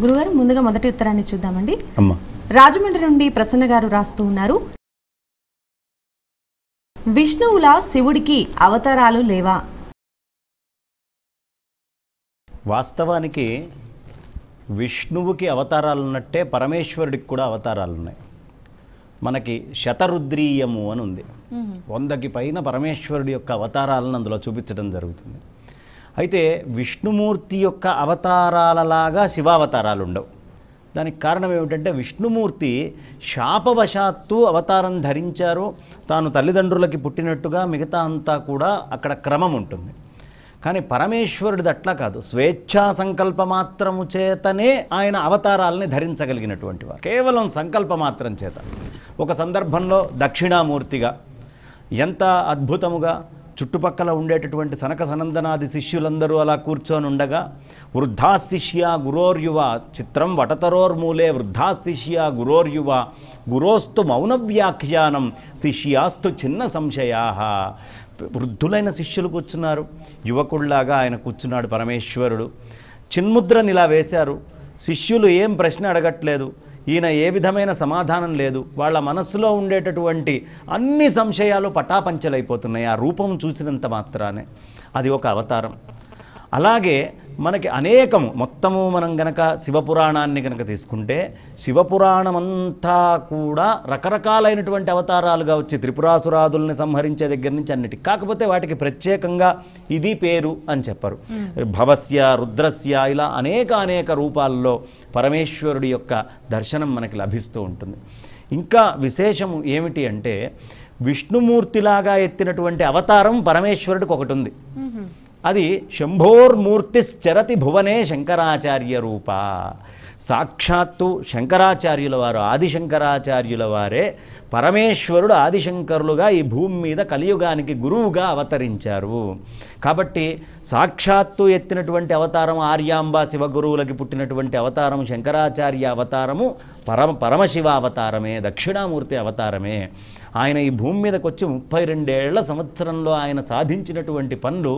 గురుగారు ముందుగా మొదటి ఉత్తరాన్ని చూద్దామండి. అమ్మా, రాజమండ్రి నుండి ప్రసన్న గారు రాస్తూ ఉన్నారు. విష్ణువుల శివుడికి అవతారాలు లేవా? వాస్తవానికి విష్ణువుకి అవతారాలు ఉన్నట్టే పరమేశ్వరుడికి కూడా అవతారాలు ఉన్నాయి. మనకి శతరుద్రీయము అని ఉంది. 100కి పైన పరమేశ్వరుడి యొక్క అవతారాలను అందులో చూపించడం జరుగుతుంది. అయితే విష్ణుమూర్తి యొక్క అవతారాలలాగా శివావతారాలు ఉండవు. దానికి కారణం ఏమిటంటే విష్ణుమూర్తి శాపవశాత్తు అవతారం ధరించారు. తాను తల్లిదండ్రులకి పుట్టినట్టుగా మిగతా అంతా కూడా అక్కడ క్రమం ఉంటుంది. కానీ పరమేశ్వరుడిది అట్లా కాదు. స్వేచ్ఛా సంకల్పమాత్రము చేతనే ఆయన అవతారాలని ధరించగలిగినటువంటి వారు. కేవలం సంకల్పమాత్రం చేత. ఒక సందర్భంలో దక్షిణామూర్తిగా ఎంత అద్భుతముగా చుట్టుపక్కల ఉండేటటువంటి సనక సనందనాది శిష్యులందరూ అలా కూర్చొని ఉండగా వృద్ధా శిష్య గురోర్యువ చిత్రం వటతరోర్మూలే వృద్ధా శిష్య గురోర్యువ గురోస్తు మౌన వ్యాఖ్యానం శిష్యాస్తు చిన్న సంశయా. వృద్ధులైన శిష్యులు కూర్చున్నారు, యువకుల్లాగా ఆయన కూర్చున్నాడు పరమేశ్వరుడు. చిన్ముద్రని ఇలా వేశారు. శిష్యులు ఏం ప్రశ్న అడగట్లేదు, ఈయన ఏ విధమైన సమాధానం లేదు. వాళ్ళ మనస్సులో ఉండేటటువంటి అన్ని సంశయాలు పటాపంచలైపోతున్నాయి ఆ రూపం చూసినంత మాత్రానే. అది ఒక అవతారం. అలాగే మనకి అనేకము మొత్తము మనం గనక శివపురాణాన్ని గనక తీసుకుంటే శివపురాణమంతా కూడా రకరకాలైనటువంటి అవతారాలుగా వచ్చి త్రిపురాసురాదుల్ని సంహరించే దగ్గర నుంచి అన్నిటికీ. కాకపోతే వాటికి ప్రత్యేకంగా ఇది పేరు అని చెప్పరు. భవస్య రుద్రస్య ఇలా అనేక రూపాల్లో పరమేశ్వరుడి యొక్క దర్శనం మనకి లభిస్తూ ఉంటుంది. ఇంకా విశేషము ఏమిటి అంటే విష్ణుమూర్తిలాగా ఎత్తినటువంటి అవతారం పరమేశ్వరుడికి ఒకటి ఉంది. అది శంభోర్మూర్తిశ్చరతి భువనే శంకరాచార్య రూప. సాక్షాత్తు శంకరాచార్యుల వారు, ఆదిశంకరాచార్యుల వారే పరమేశ్వరుడు ఆదిశంకరులుగా ఈ భూమి మీద కలియుగానికి గురువుగా అవతరించారు. కాబట్టి సాక్షాత్తు ఎత్తినటువంటి అవతారం ఆర్యాంబ శివగురువులకి పుట్టినటువంటి అవతారం శంకరాచార్య అవతారము పరమశివ అవతారమే, దక్షిణామూర్తి అవతారమే. ఆయన ఈ భూమి మీదకి వచ్చి 32 సంవత్సరంలో ఆయన సాధించినటువంటి పనులు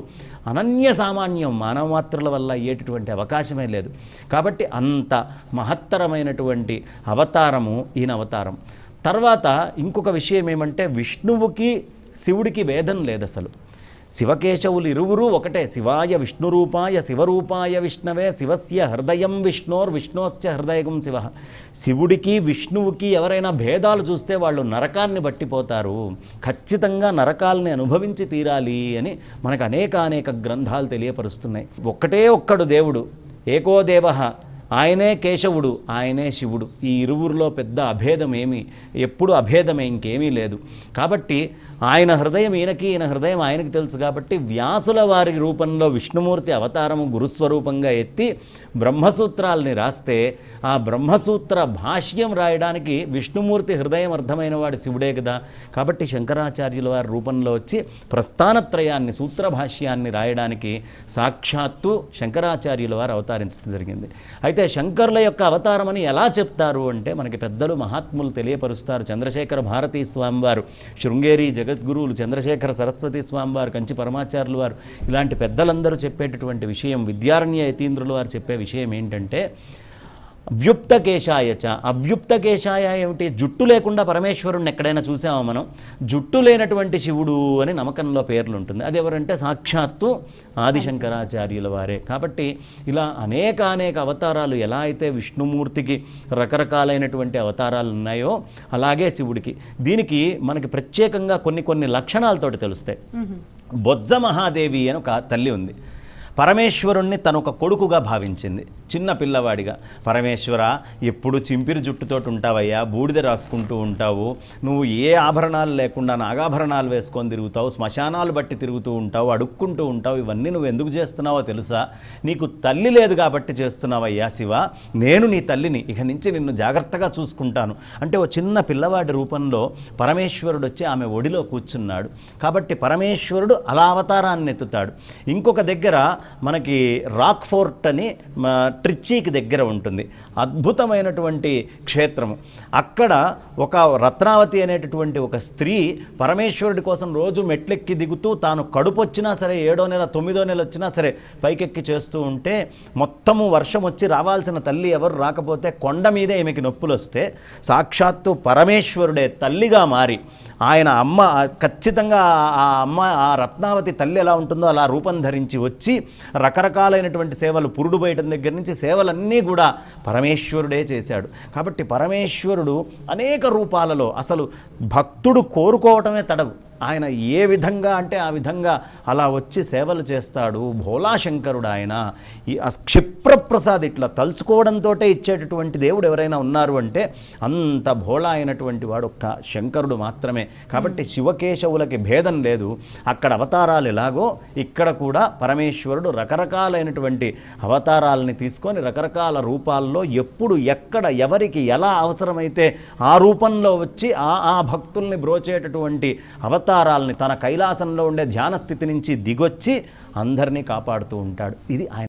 అనన్య సామాన్యం. మానవమాత్రుల వల్ల అయ్యేటటువంటి అవకాశమే లేదు. కాబట్టి అంత మహత్తరమైనటువంటి అవతారము ఈయన అవతారం. తర్వాత ఇంకొక విషయం ఏమంటే విష్ణువుకి శివుడికి భేదం లేదు అసలు. శివకేశవులు ఇరువురు ఒకటే. శివాయ విష్ణురూపాయ శివరూపాయ విష్ణవే శివస్య హృదయం విష్ణోశ్చ హృదయం శివ. శివుడికి విష్ణువుకి ఎవరైనా భేదాలు చూస్తే వాళ్ళు నరకాన్ని బట్టిపోతారు. ఖచ్చితంగా నరకాలని అనుభవించి తీరాలి అని మనకు అనేక గ్రంథాలు తెలియపరుస్తున్నాయి. ఒక్కటే ఒక్కడు దేవుడు, ఏకో దేవః, ఆయనే కేశవుడు, ఆయనే శివుడు. ఈ ఇరువురిలో పెద్ద అభేదం ఎప్పుడు అభేదమే, ఇంకేమీ లేదు. కాబట్టి ఆయన హృదయం ఈయనకి, ఈయన హృదయం ఆయనకి తెలుసు. కాబట్టి వ్యాసుల వారి రూపంలో విష్ణుమూర్తి అవతారము గురుస్వరూపంగా ఎత్తి బ్రహ్మసూత్రాలని రాస్తే ఆ బ్రహ్మసూత్ర భాష్యం రాయడానికి విష్ణుమూర్తి హృదయం అర్థమైన వాడు శివుడే కదా. కాబట్టి శంకరాచార్యుల వారి రూపంలో వచ్చి ప్రస్థానత్రయాన్ని సూత్ర భాష్యాన్ని రాయడానికి సాక్షాత్తు శంకరాచార్యుల వారు అవతరించడం జరిగింది. అయితే శంకరుల యొక్క అవతారం అని ఎలా చెప్తారు అంటే మనకి పెద్దలు మహాత్ములు తెలియపరుస్తారు. చంద్రశేఖర భారతీ స్వామివారు, శృంగేరి జగద్గురువులు చంద్రశేఖర సరస్వతి స్వామివారు, కంచి పరమాచార్యులు వారు, ఇలాంటి పెద్దలందరూ చెప్పేటటువంటి విషయం, విద్యారణ్య యతీంద్రుల వారు చెప్పే విషయం ఏంటంటే వ్యుప్తకేశాయచ. అవ్యుప్తకేశాయ ఏమిటి? జుట్టు లేకుండా పరమేశ్వరుణ్ణి ఎక్కడైనా చూసామా మనం? జుట్టు లేనటువంటి శివుడు అని నమ్మకంలో పేర్లు ఉంటుంది. అది ఎవరంటే సాక్షాత్తు ఆదిశంకరాచార్యుల వారే. కాబట్టి ఇలా అనేక అవతారాలు ఎలా అయితే విష్ణుమూర్తికి రకరకాలైనటువంటి అవతారాలు ఉన్నాయో అలాగే శివుడికి. దీనికి మనకి ప్రత్యేకంగా కొన్ని లక్షణాలతోటి తెలుస్తాయి. బొజ్జ మహాదేవి అని ఒక తల్లి ఉంది. పరమేశ్వరుణ్ణి తను ఒక కొడుకుగా భావించింది, చిన్న పిల్లవాడిగా. పరమేశ్వర, ఎప్పుడు చింపిరి జుట్టుతోటి ఉంటావయ్యా, బూడిద రాసుకుంటూ ఉంటావు, నువ్వు ఏ ఆభరణాలు లేకుండా నాగాభరణాలు వేసుకొని తిరుగుతావు, శ్మశానాలు బట్టి తిరుగుతూ ఉంటావు, అడుక్కుంటూ ఉంటావు, ఇవన్నీ నువ్వు ఎందుకు చేస్తున్నావో తెలుసా? నీకు తల్లి లేదు కాబట్టి చేస్తున్నావయ్యా శివ. నేను నీ తల్లిని, ఇక నుంచి నిన్ను జాగ్రత్తగా చూసుకుంటాను అంటే ఓ చిన్న పిల్లవాడి రూపంలో పరమేశ్వరుడు వచ్చి ఆమె ఒడిలో కూర్చున్నాడు. కాబట్టి పరమేశ్వరుడు అలా అవతారాన్ని ఎత్తుతాడు. ఇంకొక దగ్గర మనకి రాక్ ఫోర్ట్ అని ట్రిచీకి దగ్గర ఉంటుంది, అద్భుతమైనటువంటి క్షేత్రము. అక్కడ ఒక రత్నావతి అనేటటువంటి ఒక స్త్రీ పరమేశ్వరుడి కోసం రోజు మెట్లెక్కి దిగుతూ తాను కడుపు వచ్చినా సరే 7వ నెల 9వ నెల వచ్చినా సరే పైకెక్కి చేస్తూ ఉంటే మొత్తము వర్షం వచ్చి రావాల్సిన తల్లి ఎవరు రాకపోతే కొండ మీదే ఈమెకి నొప్పులు వస్తే సాక్షాత్తు పరమేశ్వరుడే తల్లిగా మారి ఆయన అమ్మ ఖచ్చితంగా ఆ అమ్మ ఆ రత్నావతి తల్లి ఎలా ఉంటుందో అలా రూపం ధరించి వచ్చి రకరకాలైనటువంటి సేవలు పురుడు బయటం దగ్గర నుంచి సేవలన్నీ కూడా పరమేశ్వరుడే చేశాడు. కాబట్టి పరమేశ్వరుడు అనేక రూపాలలో అసలు భక్తుడు కోరుకోవటమే తడవు. ఆయన ఏ విధంగా అంటే ఆ విధంగా అలా వచ్చి సేవలు చేస్తాడు. భోలాశంకరుడు ఆయన. ఈ క్షిప్రప్రసాద్ ఇట్లా తలుచుకోవడంతో ఇచ్చేటటువంటి దేవుడు ఎవరైనా ఉన్నారు అంటే అంత భోళా అయినటువంటి వాడు ఒక్క శంకరుడు మాత్రమే. కాబట్టి శివకేశవులకి భేదం లేదు. అక్కడ అవతారాలు ఎలాగో ఇక్కడ కూడా పరమేశ్వరుడు రకరకాలైనటువంటి అవతారాలని తీసుకొని రకరకాల రూపాల్లో ఎప్పుడు ఎక్కడ ఎవరికి ఎలా అవసరమైతే ఆ రూపంలో వచ్చి ఆ భక్తుల్ని బ్రోచేటటువంటి అవతారాలని తన కైలాసంలో ఉండే ధ్యాన స్థితి నుంచి దిగొచ్చి అందరినీ కాపాడుతూ ఉంటాడు. ఇది ఆయన